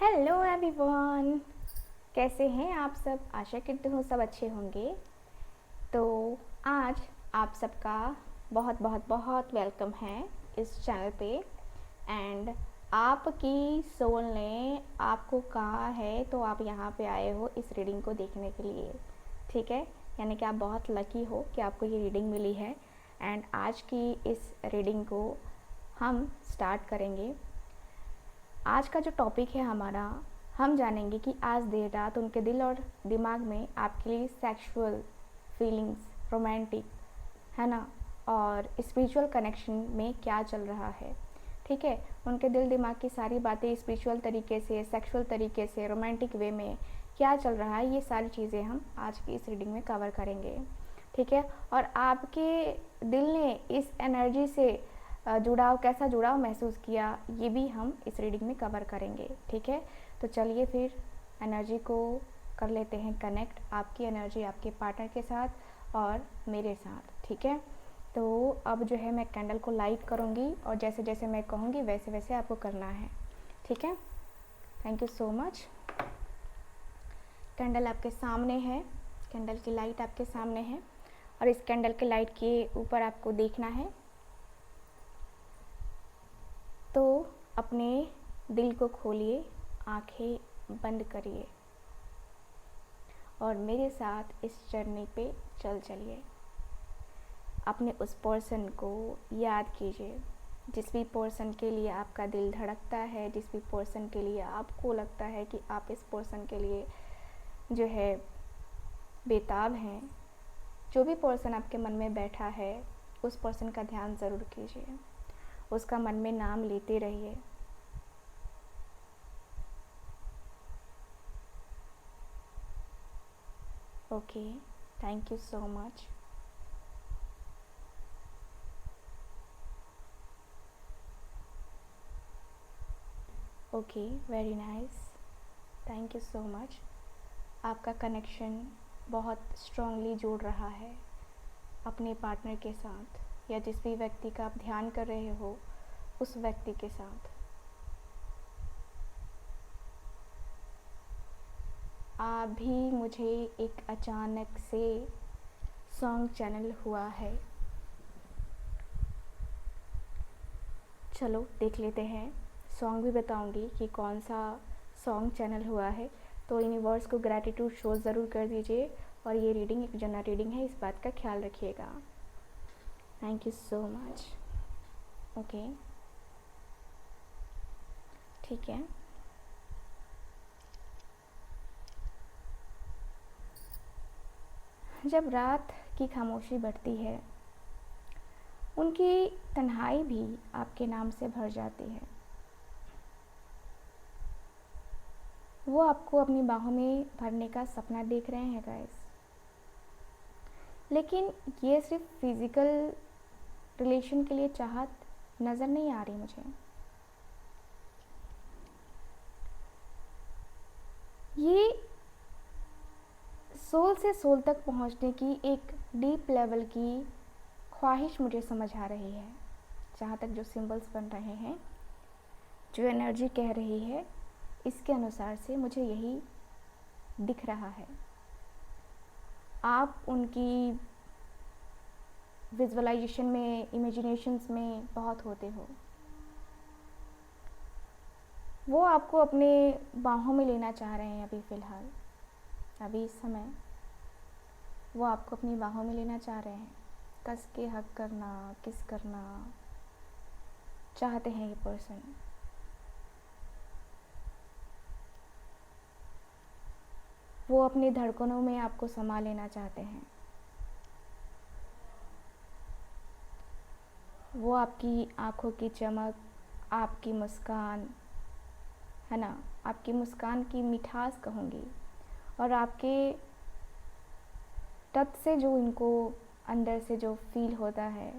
Hello everyone, कैसे हैं आप सब। आशा करती हूँ सब अच्छे होंगे। तो आज आप सबका बहुत बहुत बहुत वेलकम है इस चैनल पे। एंड आपकी सोल ने आपको कहा है तो आप यहाँ पे आए हो इस रीडिंग को देखने के लिए। ठीक है, यानी कि आप बहुत लकी हो कि आपको ये रीडिंग मिली है। एंड आज की इस रीडिंग को हम स्टार्ट करेंगे। आज का जो टॉपिक है हमारा, हम जानेंगे कि आज देर रात उनके दिल और दिमाग में आपके लिए सेक्सुअल फीलिंग्स, रोमांटिक, है ना, और स्पिरिचुअल कनेक्शन में क्या चल रहा है। ठीक है, उनके दिल दिमाग की सारी बातें स्पिरिचुअल तरीके से, सेक्सुअल तरीके से, रोमांटिक वे में क्या चल रहा है, ये सारी चीज़ें हम आज की इस रीडिंग में कवर करेंगे। ठीक है, और आपके दिल ने इस एनर्जी से जुड़ाव, कैसा जुड़ाव महसूस किया, ये भी हम इस रीडिंग में कवर करेंगे। ठीक है, तो चलिए फिर एनर्जी को कर लेते हैं कनेक्ट, आपकी एनर्जी आपके पार्टनर के साथ और मेरे साथ। ठीक है, तो अब जो है मैं कैंडल को लाइट करूँगी और जैसे जैसे मैं कहूँगी वैसे वैसे आपको करना है। ठीक है, thank you so much. Candle आपके सामने है, कैंडल की लाइट आपके सामने है और इस कैंडल के लाइट के ऊपर आपको देखना है। तो अपने दिल को खोलिए, आंखें बंद करिए और मेरे साथ इस जर्नी पे चलिए। अपने उस पर्सन को याद कीजिए, जिस भी पर्सन के लिए आपका दिल धड़कता है, जिस भी पर्सन के लिए आपको लगता है कि आप इस पर्सन के लिए जो है बेताब हैं। जो भी पर्सन आपके मन में बैठा है उस पर्सन का ध्यान ज़रूर कीजिए, उसका मन में नाम लेते रहिए। Okay, thank you so much. Okay, very nice, thank you so much. आपका कनेक्शन बहुत स्ट्रांगली जोड़ रहा है अपने पार्टनर के साथ, या जिस भी व्यक्ति का आप ध्यान कर रहे हो उस व्यक्ति के साथ। अभी मुझे एक अचानक से सॉन्ग चैनल हुआ है, चलो देख लेते हैं। सॉन्ग भी बताऊंगी कि कौन सा सॉन्ग चैनल हुआ है। तो यूनिवर्स को ग्रैटिट्यूड शो ज़रूर कर दीजिए। और ये रीडिंग एक जनरल रीडिंग है, इस बात का ख्याल रखिएगा। Thank you so much. Okay, ठीक है। जब रात की खामोशी बढ़ती है, उनकी तन्हाई भी आपके नाम से भर जाती है। वो आपको अपनी बाहों में भरने का सपना देख रहे हैं गाइस, लेकिन ये सिर्फ फिज़िकल रिलेशन के लिए चाहत नज़र नहीं आ रही मुझे। ये सोल से सोल तक पहुंचने की एक डीप लेवल की ख्वाहिश मुझे समझ आ रही है। जहाँ तक जो सिंबल्स बन रहे हैं, जो एनर्जी कह रही है, इसके अनुसार से मुझे यही दिख रहा है। आप उनकी विजुअलाइजेशन में, इमेजिनेशंस में बहुत होते हो। वो आपको अपने बाहों में लेना चाह रहे हैं। अभी फ़िलहाल, अभी इस समय वो आपको अपनी बाहों में लेना चाह रहे हैं। कस के हक करना, किस करना चाहते हैं ये पर्सन। वो अपनी धड़कनों में आपको समा लेना चाहते हैं। वो आपकी आँखों की चमक, आपकी मुस्कान, है ना, आपकी मुस्कान की मिठास कहूँगी, और आपके तट से जो इनको अंदर से जो फील होता है,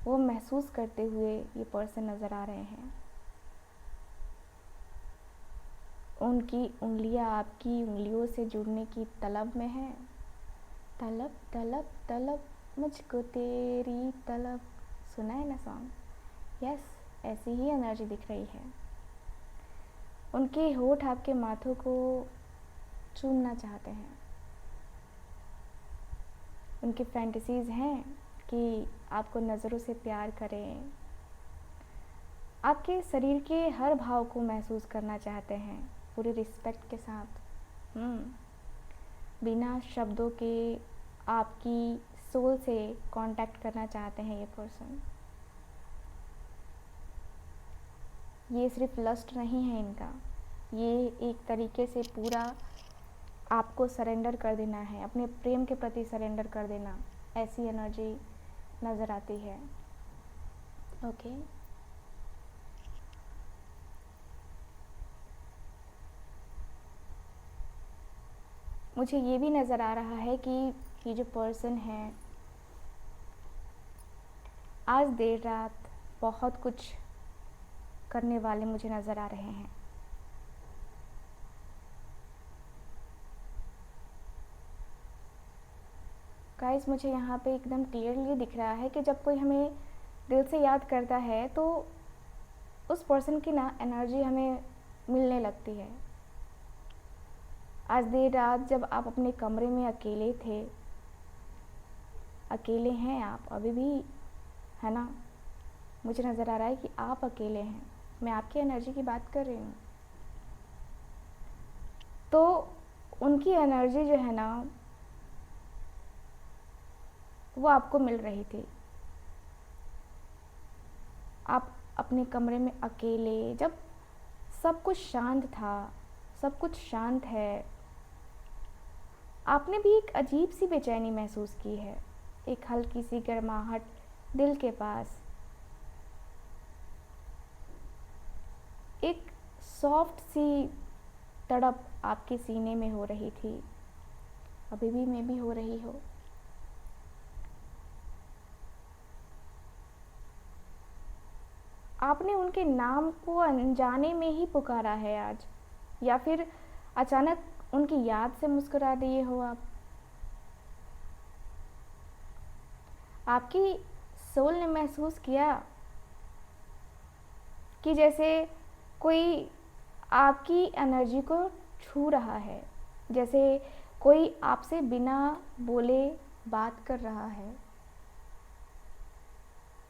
वो महसूस करते हुए ये पर्सन नज़र आ रहे हैं। उनकी उंगलियां आपकी उंगलियों से जुड़ने की तलब में है। तलब तलब तलब, मुझको तेरी तलब। सुना है ना सॉन्ग? यस, ऐसी ही एनर्जी दिख रही है। उनके होठ आपके माथों को चूमना चाहते हैं। उनकी फैंटेसीज़ हैं कि आपको नज़रों से प्यार करें, आपके शरीर के हर भाव को महसूस करना चाहते हैं पूरी रिस्पेक्ट के साथ। बिना शब्दों के आपकी सोल से कांटेक्ट करना चाहते हैं ये पर्सन। ये सिर्फ लस्ट नहीं है इनका, ये एक तरीके से पूरा आपको सरेंडर कर देना है, अपने प्रेम के प्रति सरेंडर कर देना, ऐसी एनर्जी नज़र आती है। ओके, मुझे ये भी नज़र आ रहा है कि ये जो पर्सन है आज देर रात बहुत कुछ करने वाले मुझे नज़र आ रहे हैं। गाइस, मुझे यहाँ पे एकदम क्लियरली दिख रहा है कि जब कोई हमें दिल से याद करता है तो उस पर्सन की ना एनर्जी हमें मिलने लगती है। आज देर रात जब आप अपने कमरे में अकेले थे, अकेले हैं आप अभी भी, है ना? मुझे नज़र आ रहा है कि आप अकेले हैं, मैं आपकी एनर्जी की बात कर रही हूँ। तो उनकी एनर्जी जो है ना वो आपको मिल रही थी। आप अपने कमरे में अकेले, जब सब कुछ शांत था, सब कुछ शांत है, आपने भी एक अजीब सी बेचैनी महसूस की है, एक हल्की सी गर्माहट दिल के पास, एक सॉफ्ट सी तड़प आपके सीने में हो रही थी, अभी भी में भी हो रही हो। आपने उनके नाम को अनजाने में ही पुकारा है आज, या फिर अचानक उनकी याद से मुस्कुरा दिए हो आप। आपकी सोल ने महसूस किया कि जैसे कोई आपकी एनर्जी को छू रहा है, जैसे कोई आपसे बिना बोले बात कर रहा है,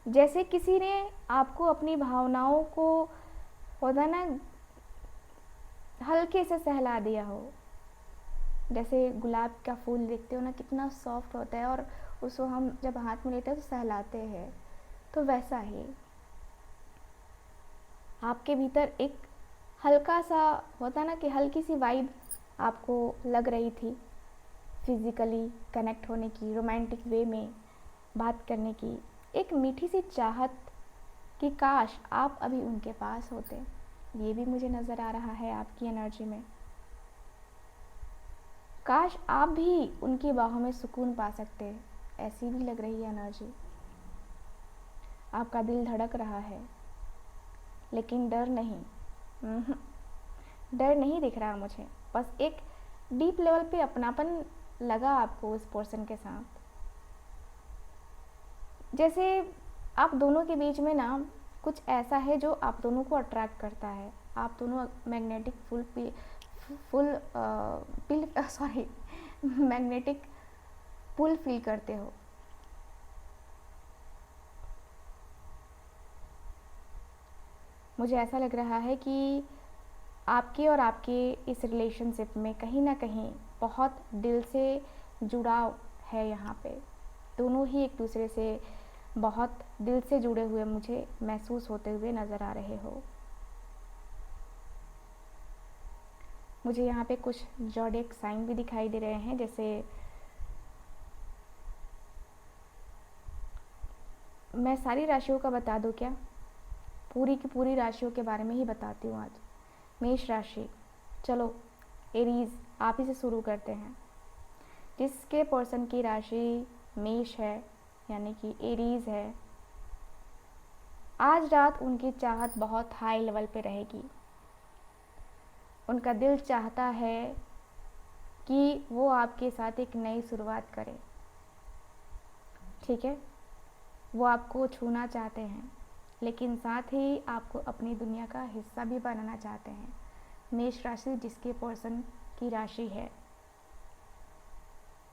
जैसे किसी ने आपको अपनी भावनाओं को होता ना हल्के से सहला दिया हो। जैसे गुलाब का फूल देखते हो ना कितना सॉफ्ट होता है और उसको हम जब हाथ में लेते हैं तो सहलाते हैं, तो वैसा ही आपके भीतर एक हल्का सा होता ना कि हल्की सी वाइब आपको लग रही थी, फिज़िकली कनेक्ट होने की, रोमांटिक वे में बात करने की, एक मीठी सी चाहत कि काश आप अभी उनके पास होते। ये भी मुझे नज़र आ रहा है आपकी एनर्जी में। काश आप भी उनकी बाहों में सुकून पा सकते, ऐसी भी लग रही है एनर्जी। आपका दिल धड़क रहा है, लेकिन डर नहीं, डर नहीं दिख रहा मुझे, बस एक डीप लेवल पे अपनापन लगा आपको उस पर्सन के साथ। जैसे आप दोनों के बीच में ना कुछ ऐसा है जो आप दोनों को अट्रैक्ट करता है। आप दोनों मैग्नेटिक मैग्नेटिक पुल फील करते हो। मुझे ऐसा लग रहा है कि आपके और आपके इस रिलेशनशिप में कहीं ना कहीं बहुत दिल से जुड़ाव है। यहाँ पे दोनों ही एक दूसरे से बहुत दिल से जुड़े हुए मुझे महसूस होते हुए नज़र आ रहे हो। मुझे यहाँ पे कुछ ज़ोडिएक साइन भी दिखाई दे रहे हैं, जैसे मैं सारी राशियों का बता दूँ क्या? पूरी की पूरी राशियों के बारे में ही बताती हूँ आज। मेष राशि, चलो एरीज आप ही से शुरू करते हैं। जिसके पर्सन की राशि मेष है यानी कि एरीज है, आज रात उनकी चाहत बहुत हाई लेवल पे रहेगी। उनका दिल चाहता है कि वो आपके साथ एक नई शुरुआत करे, ठीक है? वो आपको छूना चाहते हैं, लेकिन साथ ही आपको अपनी दुनिया का हिस्सा भी बनाना चाहते हैं। मेष राशि जिसके पर्सन की राशि है,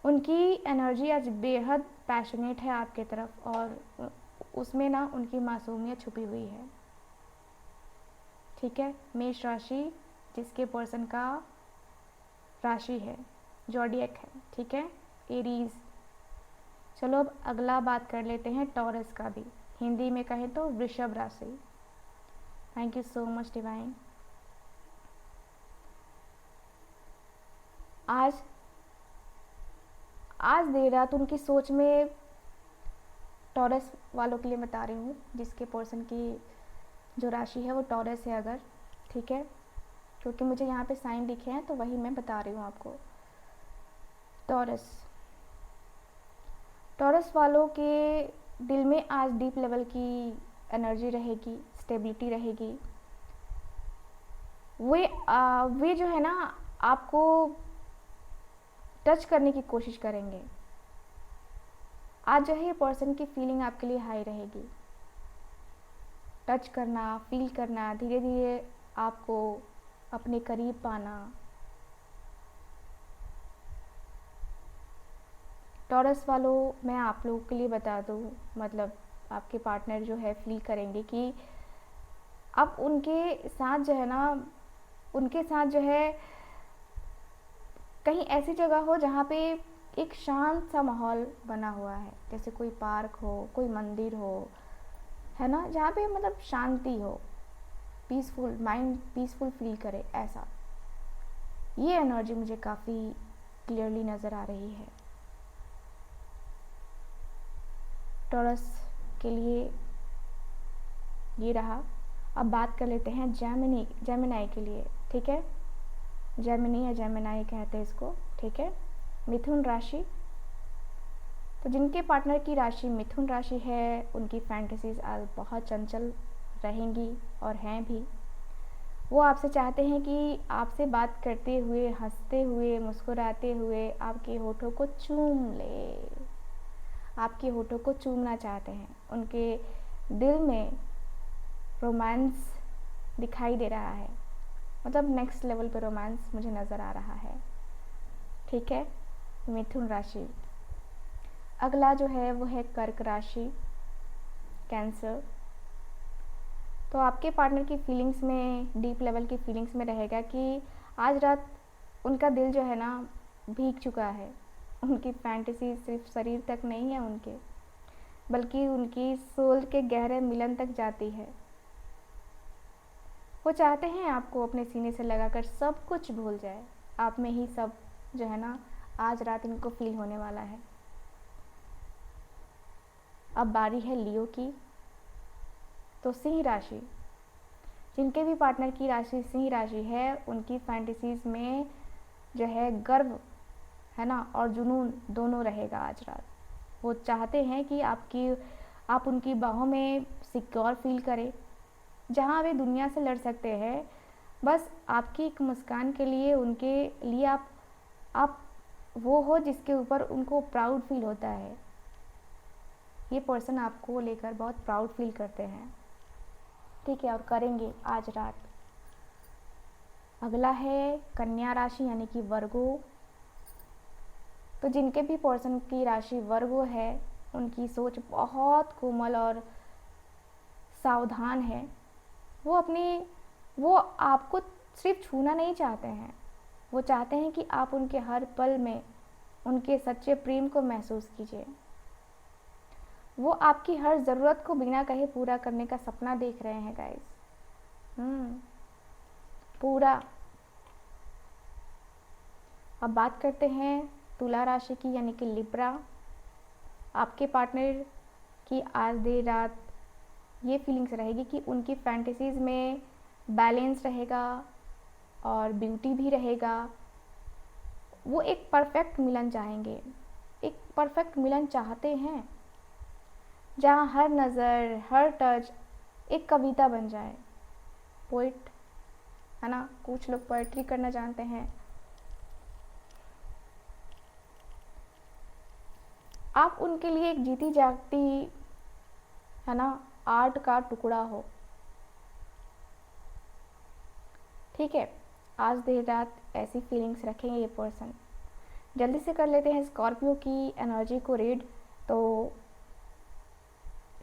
उनकी एनर्जी आज बेहद पैशनेट है आपके तरफ, और उसमें ना उनकी मासूमियत छुपी हुई है। ठीक है, मेष राशि जिसके पर्सन का राशि है, जॉडियक है। ठीक है, एरीज। चलो अब अगला बात कर लेते हैं टॉरस का भी, हिंदी में कहें तो वृषभ राशि। Thank you so much divine. आज देर रात उनकी सोच में, टॉरस वालों के लिए बता रही हूँ, जिसके पर्सन की जो राशि है वो टॉरस है अगर, ठीक है, क्योंकि मुझे यहाँ पे साइन दिखे हैं तो वही मैं बता रही हूँ आपको। टॉरस वालों के दिल में आज डीप लेवल की एनर्जी रहेगी, स्टेबिलिटी रहेगी। वे जो है ना आपको टच करने की कोशिश करेंगे। आज जो है ये पर्सन की फीलिंग आपके लिए हाई रहेगी। टच करना, फील करना, धीरे धीरे आपको अपने करीब पाना। टॉरस वालों, मैं आप लोगों के लिए बता दूँ, मतलब आपके पार्टनर जो है फील करेंगे कि अब उनके साथ जो है ना, उनके साथ जो है कहीं ऐसी जगह हो जहाँ पे एक शांत सा माहौल बना हुआ है, जैसे कोई पार्क हो, कोई मंदिर हो, है ना, जहाँ पे मतलब शांति हो, पीसफुल माइंड, पीसफुल फील करे, ऐसा। ये एनर्जी मुझे काफ़ी क्लियरली नज़र आ रही है टॉरस के लिए। ये रहा। अब बात कर लेते हैं जेमिनी के लिए। ठीक है, जेमिनी या जेमिनाई कहते हैं इसको। ठीक है, मिथुन राशि। तो जिनके पार्टनर की राशि मिथुन राशि है, उनकी फैंटेसीज आज बहुत चंचल रहेंगी और हैं भी। वो आपसे चाहते हैं कि आपसे बात करते हुए, हंसते हुए, मुस्कुराते हुए आपके होठों को चूम ले, आपके होठों को चूमना चाहते हैं। उनके दिल में रोमांस दिखाई दे रहा है, मतलब नेक्स्ट लेवल पे रोमांस मुझे नज़र आ रहा है। ठीक है, मिथुन राशि। अगला जो है वो है कर्क राशि, कैंसर। तो आपके पार्टनर की फीलिंग्स में, डीप लेवल की फीलिंग्स में रहेगा कि आज रात उनका दिल जो है ना भीग चुका है। उनकी फैंटेसी सिर्फ शरीर तक नहीं है उनके, बल्कि उनकी सोल के गहरे मिलन तक जाती है। वो चाहते हैं आपको अपने सीने से लगाकर सब कुछ भूल जाए, आप में ही सब जो है ना आज रात इनको फील होने वाला है। अब बारी है लियो की। तो सिंह राशि, जिनके भी पार्टनर की राशि सिंह राशि है, उनकी फैंटेसीज में जो है गर्व है ना और जुनून दोनों रहेगा आज रात। वो चाहते हैं कि आप उनकी बाहों में सिक्योर फील करें, जहाँ वे दुनिया से लड़ सकते हैं। बस आपकी एक मुस्कान के लिए, उनके लिए आप वो हो जिसके ऊपर उनको प्राउड फील होता है। ये पर्सन आपको लेकर बहुत प्राउड फील करते हैं। ठीक है, और करेंगे आज रात। अगला है कन्या राशि यानी कि वर्गो। तो जिनके भी पर्सन की राशि वर्गो है, उनकी सोच बहुत कोमल और सावधान है। वो आपको सिर्फ छूना नहीं चाहते हैं, वो चाहते हैं कि आप उनके हर पल में उनके सच्चे प्रेम को महसूस कीजिए। वो आपकी हर ज़रूरत को बिना कहे पूरा करने का सपना देख रहे हैं गाइस। पूरा। अब बात करते हैं तुला राशि की यानी कि लिब्रा। आपके पार्टनर की आज देर रात ये फीलिंग्स रहेगी कि उनकी फैंटेसीज में बैलेंस रहेगा और ब्यूटी भी रहेगा। वो एक परफेक्ट मिलन चाहेंगे, एक परफेक्ट मिलन चाहते हैं जहाँ हर नज़र, हर टच एक कविता बन जाए। पोइट है ना, कुछ लोग पोएट्री करना जानते हैं। आप उनके लिए एक जीती जागती है ना आर्ट का टुकड़ा हो। ठीक है, आज देर रात ऐसी फीलिंग्स रखेंगे ये पर्सन। जल्दी से कर लेते हैं स्कॉर्पियो की एनर्जी को रीड। तो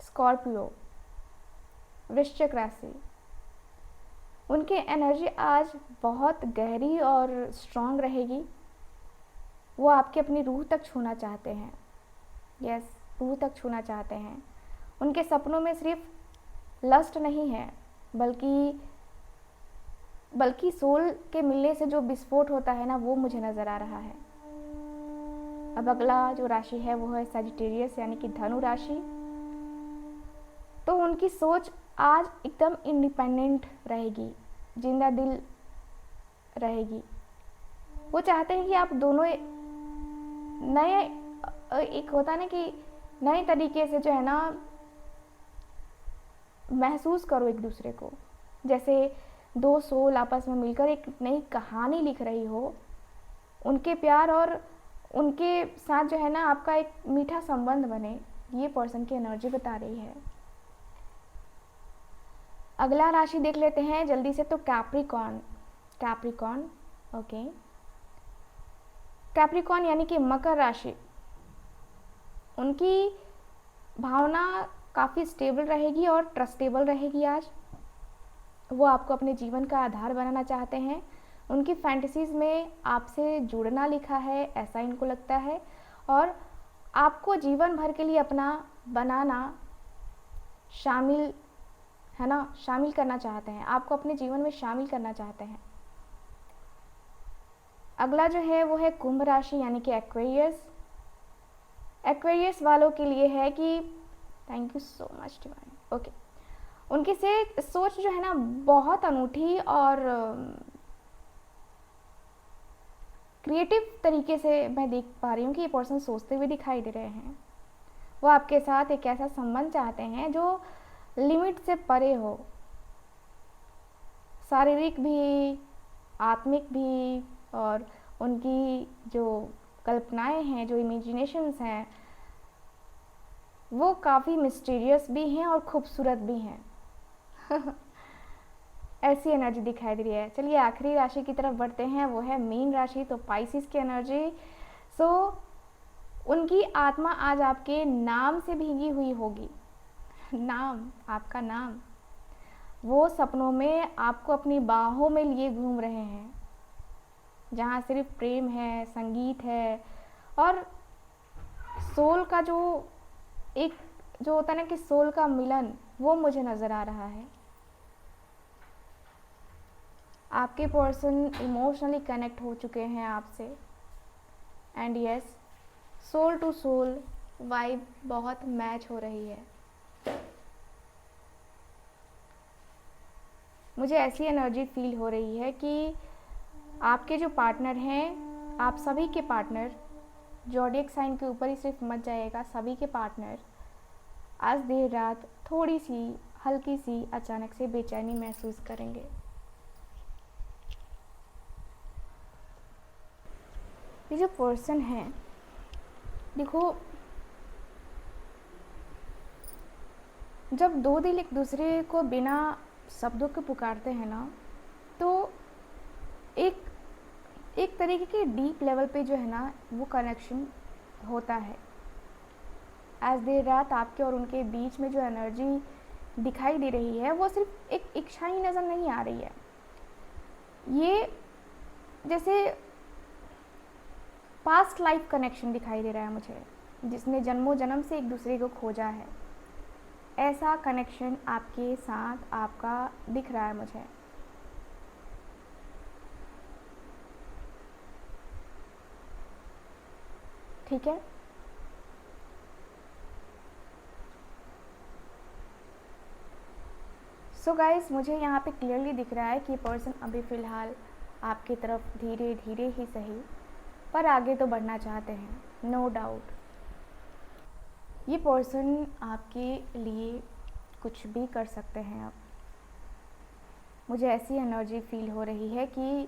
स्कॉर्पियो, वृश्चिक राशि, उनकी एनर्जी आज बहुत गहरी और स्ट्रॉन्ग रहेगी। वो आपके अपनी रूह तक छूना चाहते हैं। यस, रूह तक छूना चाहते हैं। उनके सपनों में सिर्फ लस्ट नहीं है, बल्कि सोल के मिलने से जो विस्फोट होता है ना, वो मुझे नज़र आ रहा है। अब अगला जो राशि है वो है सजिटेरियस यानी कि धनु राशि। तो उनकी सोच आज एकदम इंडिपेंडेंट रहेगी, जिंदा दिल रहेगी। वो चाहते हैं कि आप दोनों नए, एक होता है ना कि नए तरीके से जो है ना महसूस करो एक दूसरे को, जैसे दो सोल आपस में मिलकर एक नई कहानी लिख रही हो। उनके प्यार और उनके साथ जो है ना आपका एक मीठा संबंध बने, ये पर्सन की एनर्जी बता रही है। अगला राशि देख लेते हैं जल्दी से। तो कैप्रिकॉर्न, ओके, कैप्रिकॉर्न यानी कि मकर राशि। उनकी भावना काफ़ी स्टेबल रहेगी और ट्रस्टेबल रहेगी आज। वो आपको अपने जीवन का आधार बनाना चाहते हैं। उनकी फैंटेसीज़ में आपसे जुड़ना लिखा है, ऐसा इनको लगता है। और आपको जीवन भर के लिए अपना बनाना शामिल है ना, शामिल करना चाहते हैं। आपको अपने जीवन में शामिल करना चाहते हैं। अगला जो है वो है कुंभ राशि यानी कि एक्वेरियस। एक्वेरियस वालों के लिए है कि thank you so much divine, okay, उनकी से सोच जो है ना बहुत अनूठी और क्रिएटिव तरीके से मैं देख पा रही हूँ कि ये पर्सन सोचते हुए दिखाई दे रहे हैं। वो आपके साथ एक ऐसा संबंध चाहते हैं जो लिमिट से परे हो, शारीरिक भी, आत्मिक भी। और उनकी जो कल्पनाएं हैं, जो इमेजिनेशंस हैं, वो काफ़ी मिस्टीरियस भी हैं और खूबसूरत भी हैं। ऐसी एनर्जी दिखाई दे रही है। चलिए आखिरी राशि की तरफ बढ़ते हैं, वो है मीन राशि। तो पाइसिस की एनर्जी। उनकी आत्मा आज आपके नाम से भीगी हुई होगी। नाम, आपका नाम। वो सपनों में आपको अपनी बाहों में लिए घूम रहे हैं, जहाँ सिर्फ प्रेम है, संगीत है और सोल का जो होता है ना कि सोल का मिलन, वो मुझे नज़र आ रहा है। आपके पर्सन इमोशनली कनेक्ट हो चुके हैं आपसे। And yes, soul to soul vibe बहुत मैच हो रही है। मुझे ऐसी एनर्जी फील हो रही है कि आपके जो पार्टनर हैं, आप सभी के पार्टनर, ज़ोडिएक साइन के ऊपर ही सिर्फ मत जाइएगा, सभी के पार्टनर आज देर रात थोड़ी सी हल्की सी अचानक से बेचैनी महसूस करेंगे। ये जो पर्सन है, देखो, जब दो दिल एक दूसरे को बिना शब्दों के पुकारते हैं ना, तो एक तरीके के डीप लेवल पे जो है ना वो कनेक्शन होता है। आज देर रात आपके और उनके बीच में जो एनर्जी दिखाई दे रही है, वो सिर्फ एक इच्छा ही नज़र नहीं आ रही है। ये जैसे पास्ट लाइफ कनेक्शन दिखाई दे रहा है मुझे, जिसने जन्मों जन्म से एक दूसरे को खोजा है। ऐसा कनेक्शन आपके साथ आपका दिख रहा है मुझे। ठीक है, सो गाइस, मुझे यहाँ पे क्लियरली दिख रहा है कि पर्सन अभी फ़िलहाल आपकी तरफ धीरे धीरे ही सही पर आगे तो बढ़ना चाहते हैं, नो डाउट। ये पर्सन आपके लिए कुछ भी कर सकते हैं। अब मुझे ऐसी एनर्जी फील हो रही है कि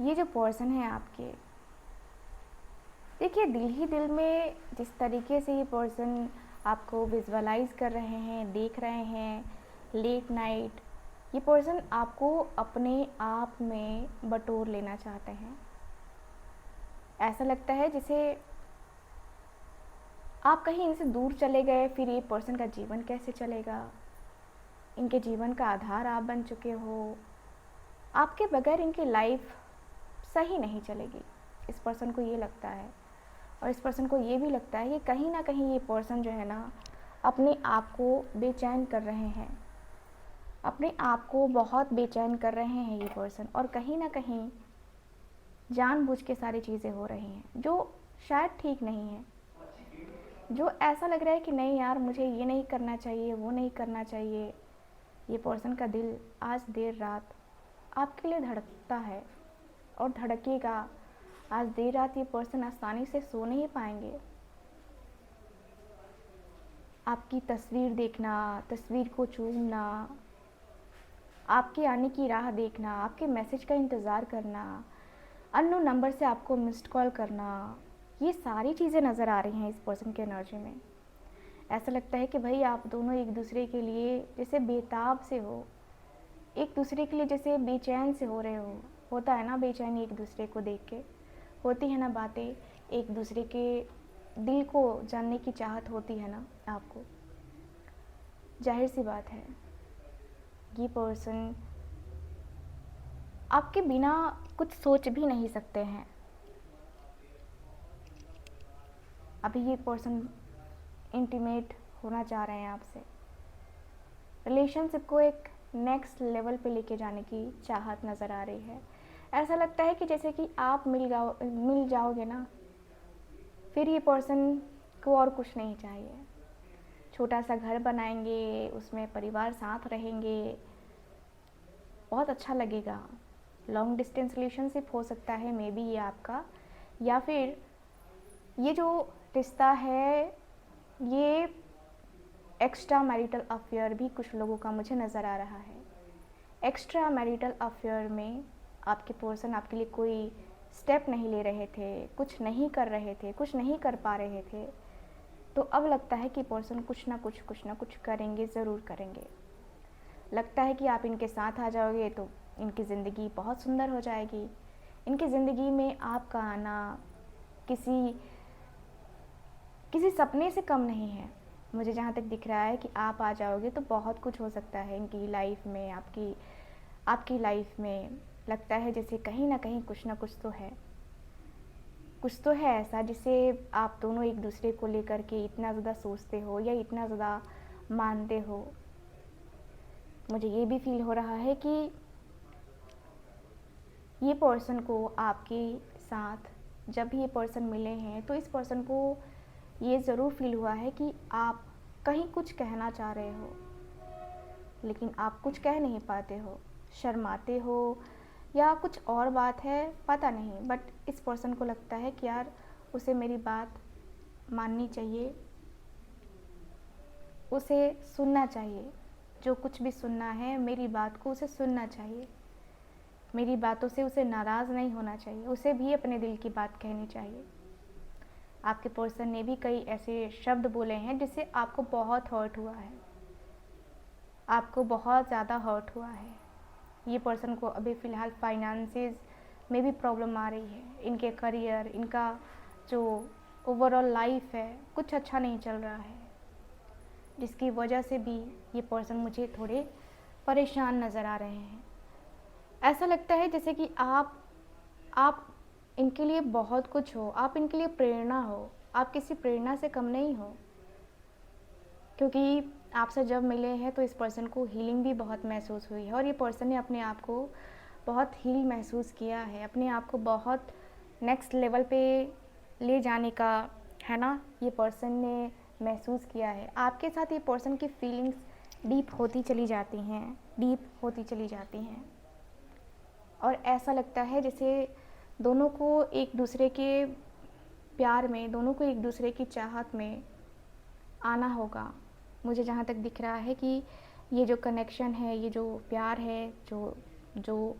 ये जो पर्सन है आपके, देखिए, दिल ही दिल में जिस तरीके से ये पर्सन आपको विजुअलाइज कर रहे हैं, देख रहे हैं, लेट नाइट ये पर्सन आपको अपने आप में बटोर लेना चाहते हैं। ऐसा लगता है जैसे आप कहीं इनसे दूर चले गए, फिर ये पर्सन का जीवन कैसे चलेगा। इनके जीवन का आधार आप बन चुके हो। आपके बगैर इनकी लाइफ सही नहीं चलेगी। इस पर्सन को ये लगता है, और इस पर्सन को ये भी लगता है कि कहीं ना कहीं ये पर्सन जो है ना अपने आप को बेचैन कर रहे हैं, अपने आप को बहुत बेचैन कर रहे हैं ये पर्सन। और कहीं ना कहीं जानबूझ के सारी चीज़ें हो रही हैं जो शायद ठीक नहीं है, जो ऐसा लग रहा है कि नहीं यार मुझे ये नहीं करना चाहिए, वो नहीं करना चाहिए। ये पर्सन का दिल आज देर रात आपके लिए धड़कता है और धड़केगा। आज देर रात ये पर्सन आसानी से सो नहीं पाएंगे। आपकी तस्वीर देखना, तस्वीर को चूमना, आपके आने की राह देखना, आपके मैसेज का इंतज़ार करना, अननोन नंबर से आपको मिस्ड कॉल करना, ये सारी चीज़ें नज़र आ रही हैं इस पर्सन के एनर्जी में। ऐसा लगता है कि भाई आप दोनों एक दूसरे के लिए जैसे बेताब से हो, एक दूसरे के लिए जैसे बेचैन से हो रहे हो। होता है ना बेचैनी एक दूसरे को देख के, होती है ना बातें, एक दूसरे के दिल को जानने की चाहत होती है ना आपको। जाहिर सी बात है ये पर्सन आपके बिना कुछ सोच भी नहीं सकते हैं। अभी ये पर्सन इंटीमेट होना चाह रहे हैं आपसे, रिलेशनशिप को एक नेक्स्ट लेवल पे लेके जाने की चाहत नज़र आ रही है। ऐसा लगता है कि जैसे कि आप मिल जाओगे ना, फिर ये पर्सन को और कुछ नहीं चाहिए। छोटा सा घर बनाएंगे, उसमें परिवार साथ रहेंगे, बहुत अच्छा लगेगा। लॉन्ग डिस्टेंस रिलेशनशिप हो सकता है मे बी ये आपका, या फिर ये जो रिश्ता है ये एक्स्ट्रा मैरिटल अफेयर भी कुछ लोगों का मुझे नज़र आ रहा है। एक्स्ट्रा मैरिटल अफेयर में आपके पर्सन आपके लिए कोई स्टेप नहीं ले रहे थे, कुछ नहीं कर रहे थे, कुछ नहीं कर पा रहे थे, तो अब लगता है कि पर्सन कुछ ना कुछ करेंगे, ज़रूर करेंगे। लगता है कि आप इनके साथ आ जाओगे तो इनकी ज़िंदगी बहुत सुंदर हो जाएगी। इनकी ज़िंदगी में आपका आना किसी सपने से कम नहीं है। मुझे जहाँ तक दिख रहा है कि आप आ जाओगे तो बहुत कुछ हो सकता है इनकी लाइफ में, आपकी लाइफ में। लगता है जैसे कहीं ना कहीं कुछ ना कुछ तो है ऐसा जिसे आप दोनों एक दूसरे को लेकर के इतना ज़्यादा सोचते हो या इतना ज़्यादा मानते हो। मुझे ये भी फील हो रहा है कि ये पर्सन को आपके साथ जब ये पर्सन मिले हैं तो इस पर्सन को ये ज़रूर फील हुआ है कि आप कहीं कुछ कहना चाह रहे हो, लेकिन आप कुछ कह नहीं पाते हो, शर्माते हो या कुछ और बात है, पता नहीं। बट इस पर्सन को लगता है कि यार उसे मेरी बात माननी चाहिए, उसे सुनना चाहिए। जो कुछ भी सुनना है मेरी बात को उसे सुनना चाहिए, मेरी बातों से उसे नाराज़ नहीं होना चाहिए, उसे भी अपने दिल की बात कहनी चाहिए। आपके पर्सन ने भी कई ऐसे शब्द बोले हैं जिससे आपको बहुत हर्ट हुआ है, आपको बहुत ज़्यादा हर्ट हुआ है। ये पर्सन को अभी फ़िलहाल फाइनेंसेस में भी प्रॉब्लम आ रही है। इनके करियर, इनका जो ओवरऑल लाइफ है कुछ अच्छा नहीं चल रहा है, जिसकी वजह से भी ये पर्सन मुझे थोड़े परेशान नज़र आ रहे हैं। ऐसा लगता है जैसे कि आप इनके लिए बहुत कुछ हो, आप इनके लिए प्रेरणा हो, आप किसी प्रेरणा से कम नहीं हो। क्योंकि आपसे जब मिले हैं तो इस पर्सन को हीलिंग भी बहुत महसूस हुई है, और ये पर्सन ने अपने आप को बहुत हील महसूस किया है, अपने आप को बहुत नेक्स्ट लेवल पे ले जाने का, है ना, ये पर्सन ने महसूस किया है। आपके साथ ये पर्सन की फीलिंग्स डीप होती चली जाती हैं, और ऐसा लगता है जैसे दोनों को एक दूसरे के प्यार में, दोनों को एक दूसरे की चाहत में आना होगा। मुझे जहाँ तक दिख रहा है कि ये जो कनेक्शन है, ये जो प्यार है, जो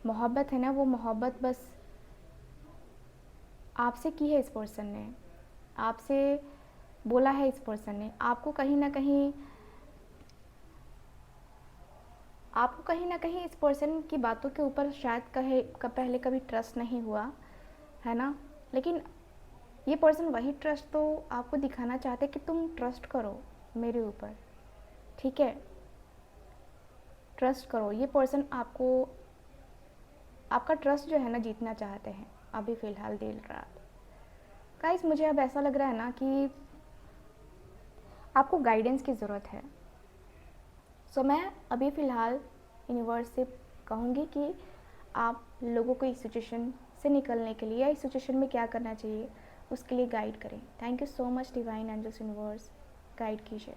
मोहब्बत है ना, वो मोहब्बत बस आपसे की है। इस पर्सन ने आपसे बोला है, इस पर्सन ने आपको कहीं ना कहीं आपको कहीं ना कहीं इस पर्सन की बातों के ऊपर शायद पहले कभी ट्रस्ट नहीं हुआ है ना, लेकिन ये पर्सन वही ट्रस्ट तो आपको दिखाना चाहते कि तुम ट्रस्ट करो मेरे ऊपर, ठीक है, ट्रस्ट करो। ये पर्सन आपको, आपका ट्रस्ट जो है ना जीतना चाहते हैं अभी फ़िलहाल देर रात। गाइस मुझे अब ऐसा लग रहा है ना कि आपको गाइडेंस की ज़रूरत है। सो मैं अभी फ़िलहाल यूनिवर्स से कहूँगी कि आप लोगों को इस सिचुएशन से निकलने के लिए या इस सिचुएशन में क्या करना चाहिए उसके लिए गाइड करें। Thank you so much divine angels universe, guide कीजिए।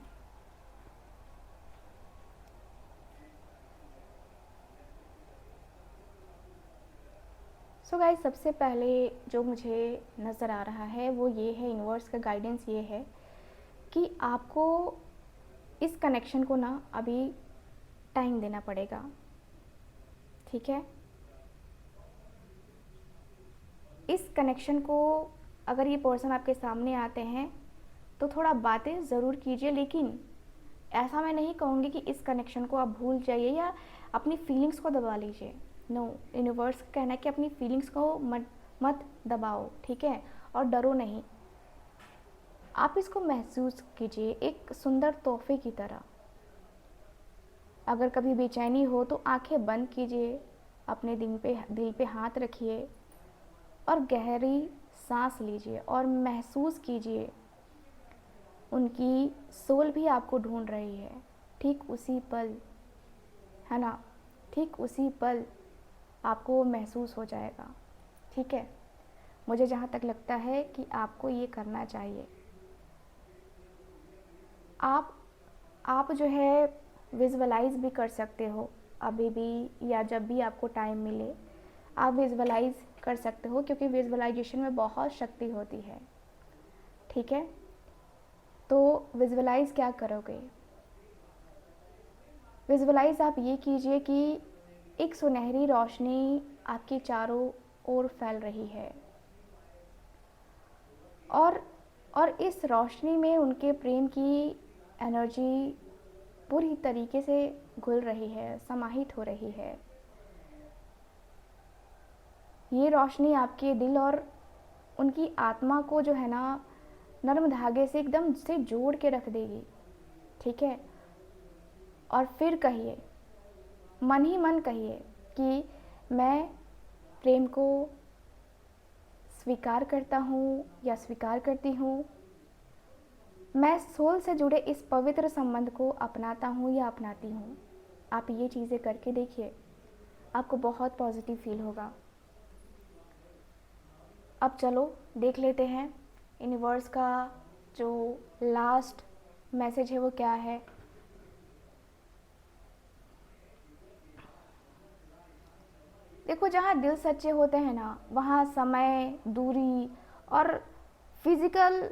सो गाइस सबसे पहले जो मुझे नज़र आ रहा है वो ये है, यूनिवर्स का गाइडेंस ये है कि आपको इस कनेक्शन को ना अभी टाइम देना पड़ेगा, ठीक है। इस कनेक्शन को अगर ये पर्सन आपके सामने आते हैं तो थोड़ा बातें ज़रूर कीजिए, लेकिन ऐसा मैं नहीं कहूँगी कि इस कनेक्शन को आप भूल जाइए या अपनी फीलिंग्स को दबा लीजिए। नो, यूनिवर्स का कहना है कि अपनी फीलिंग्स को मत दबाओ, ठीक है, और डरो नहीं। आप इसको महसूस कीजिए एक सुंदर तोहफे की तरह। अगर कभी बेचैनी हो तो आंखें बंद कीजिए, अपने दिल पे हाथ रखिए और गहरी सांस लीजिए और महसूस कीजिए उनकी सोल भी आपको ढूंढ रही है, ठीक उसी पल, है ना, ठीक उसी पल आपको महसूस हो जाएगा, ठीक है। मुझे जहाँ तक लगता है कि आपको ये करना चाहिए। आप जो है विजुअलाइज भी कर सकते हो अभी भी, या जब भी आपको टाइम मिले आप विजुअलाइज कर सकते हो, क्योंकि विजुअलाइजेशन में बहुत शक्ति होती है, ठीक है। तो विजुअलाइज क्या करोगे? विजुअलाइज आप ये कीजिए कि एक सुनहरी रोशनी आपके चारों ओर फैल रही है और इस रोशनी में उनके प्रेम की एनर्जी पूरी तरीके से घुल रही है, समाहित हो रही है। ये रोशनी आपके दिल और उनकी आत्मा को जो है ना नर्म धागे से एकदम से जोड़ के रख देगी, ठीक है। और फिर कहिए, मन ही मन कहिए कि मैं प्रेम को स्वीकार करता हूँ या स्वीकार करती हूँ, मैं सोल से जुड़े इस पवित्र संबंध को अपनाता हूँ या अपनाती हूँ। आप ये चीज़ें करके देखिए, आपको बहुत पॉजिटिव फील होगा। अब चलो देख लेते हैं यूनिवर्स का जो लास्ट मैसेज है वो क्या है। देखो, जहाँ दिल सच्चे होते हैं ना वहाँ समय, दूरी और फिज़िकल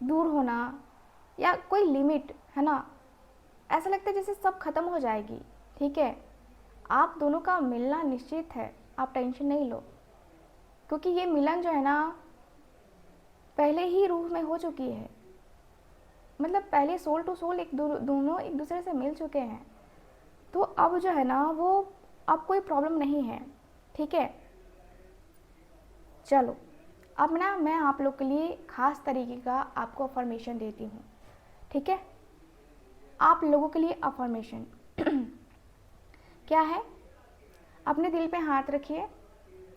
दूर होना या कोई लिमिट, है ना, ऐसा लगता है जैसे सब खत्म हो जाएगी, ठीक है। आप दोनों का मिलना निश्चित है, आप टेंशन नहीं लो, क्योंकि ये मिलन जो है ना पहले ही रूह में हो चुकी है। मतलब पहले सोल टू सोल दोनों एक दूसरे से मिल चुके हैं, तो अब जो है ना वो अब कोई प्रॉब्लम नहीं है, ठीक है। चलो अब ना मैं आप लोग के लिए ख़ास तरीके का आपको अफर्मेशन देती हूँ, ठीक है। आप लोगों के लिए अफर्मेशन क्या है? अपने दिल पे हाथ रखिए,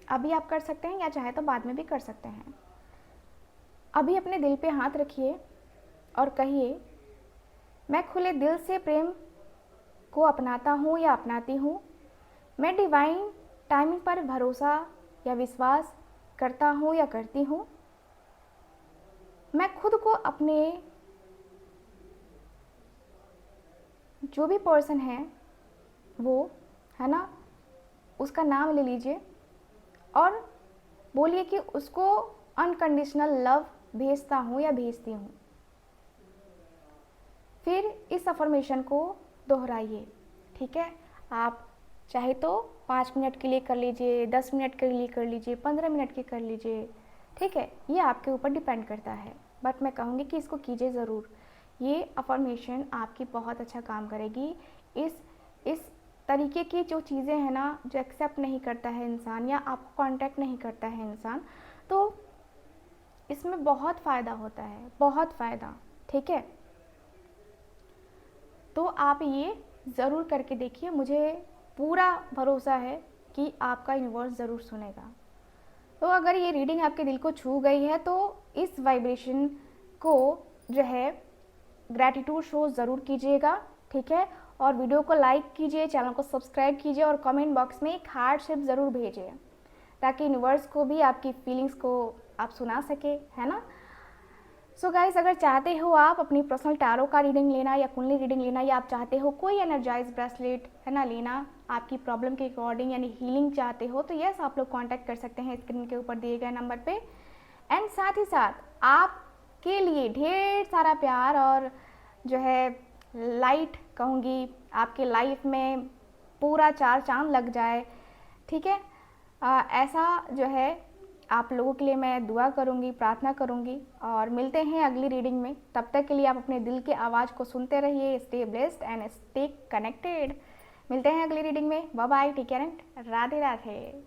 अभी आप कर सकते हैं या चाहे तो बाद में भी कर सकते हैं। अभी अपने दिल पे हाथ रखिए और कहिए, मैं खुले दिल से प्रेम को अपनाता हूँ या अपनाती हूँ। मैं डिवाइन टाइमिंग पर भरोसा या विश्वास करता हूँ या करती हूँ। मैं खुद को अपने जो भी पर्सन है वो, है ना, उसका नाम ले लीजिए और बोलिए कि उसको अनकंडीशनल लव भेजता हूँ या भेजती हूँ। फिर इस अफर्मेशन को दोहराइए, ठीक है। आप चाहे तो 5 मिनट के लिए कर लीजिए, 10 मिनट के लिए कर लीजिए, 15 मिनट के कर लीजिए, ठीक है। ये आपके ऊपर डिपेंड करता है, बट मैं कहूँगी कि इसको कीजिए ज़रूर। ये अफर्मेशन आपकी बहुत अच्छा काम करेगी इस इस तरीके की जो चीज़ें हैं ना, जो एक्सेप्ट नहीं करता है इंसान या आपको कांटेक्ट नहीं करता है इंसान, तो इसमें बहुत फ़ायदा होता है, बहुत फ़ायदा। ठीक है, तो आप ये ज़रूर करके देखिए, मुझे पूरा भरोसा है कि आपका यूनिवर्स ज़रूर सुनेगा। तो अगर ये रीडिंग आपके दिल को छू गई है तो इस वाइब्रेशन को जो है ग्रैटिट्यूड शो ज़रूर कीजिएगा। ठीक है, और वीडियो को लाइक कीजिए, चैनल को सब्सक्राइब कीजिए और कमेंट बॉक्स में एक हार्ट शेप ज़रूर भेजिए, ताकि यूनिवर्स को भी आपकी फीलिंग्स को आप सुना सके, है ना। सो गाइस, अगर चाहते हो आप अपनी पर्सनल टैरो का रीडिंग लेना या कुंडली रीडिंग लेना, या आप चाहते हो कोई एनर्जाइज ब्रेसलेट है ना लेना आपकी प्रॉब्लम के अकॉर्डिंग, यानी हीलिंग चाहते हो, तो यस आप लोग कांटेक्ट कर सकते हैं स्क्रीन के ऊपर दिए गए नंबर पे। एंड साथ ही साथ आपके लिए ढेर सारा प्यार और जो है लाइट कहूँगी, आपके लाइफ में पूरा चार चांद लग जाए। ठीक है, ऐसा जो है आप लोगों के लिए मैं दुआ करूंगी, प्रार्थना करूंगी, और मिलते हैं अगली रीडिंग में। तब तक के लिए आप अपने दिल की आवाज़ को सुनते रहिए। Stay blessed and stay connected. मिलते हैं अगली रीडिंग में। Bye bye, take care and Radhe Radhe.